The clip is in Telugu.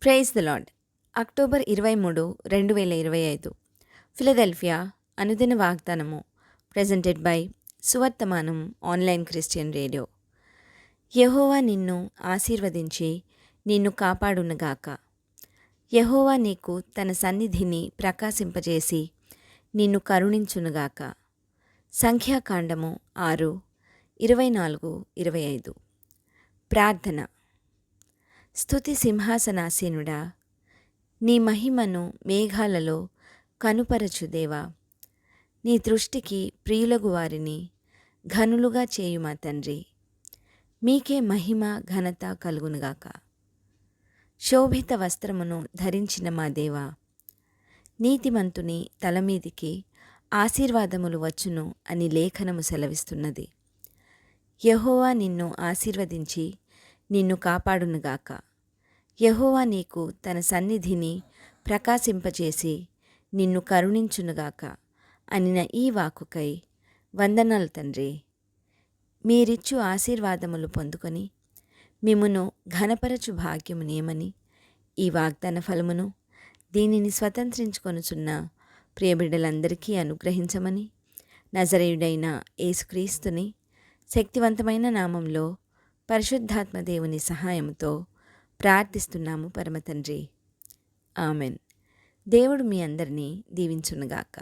Praise the lord. October 23, 2025. Philadelphia అనుదిన వాగ్దానము. ప్రెజెంటెడ్ బై సువర్తమానం ఆన్లైన్ క్రిస్టియన్ రేడియో. యెహోవా నిన్ను ఆశీర్వదించి నిన్ను కాపాడునుగాక. యెహోవా నీకు తన సన్నిధిని ప్రకాశింపజేసి నిన్ను కరుణించునుగాక. సంఖ్యాకాండము 6, 24, 25. ప్రార్థన. స్తుతి సింహాసనాసీనుడా, నీ మహిమను మేఘాలలో కనుపరచుదేవా, నీ దృష్టికి ప్రియులగు వారిని ఘనులుగా చేయుమా తండ్రి. మీకే మహిమ ఘనత కలుగునుగాక. శోభిత వస్త్రమును ధరించిన మా దేవా, నీతిమంతుని తలమీదికి ఆశీర్వాదములు వచ్చును అని లేఖనము సెలవిస్తున్నది. యెహోవా నిన్ను ఆశీర్వదించి నిన్ను కాపాడునుగాక. యెహోవా నీకు తన సన్నిధిని ప్రకాశింపచేసి నిన్ను కరుణించునుగాక అనిన ఈ వాక్కుకై వందనాలు తండ్రి. మీరిచ్చు ఆశీర్వాదములు పొందుకొని మిమ్మును ఘనపరచు భాగ్యమునేమని ఈ వాగ్దాన ఫలమును దీనిని స్వతంత్రించుకొనుచున్న ప్రియబిడ్డలందరికీ అనుగ్రహించమని నజరేయుడైన యేసుక్రీస్తుని శక్తివంతమైన నామంలో పరిశుద్ధాత్మ దేవుని సహాయంతో ప్రార్థిస్తున్నాము పరమతండ్రి. ఆమెన్. దేవుడు మీ అందరినీ దీవించునుగాక.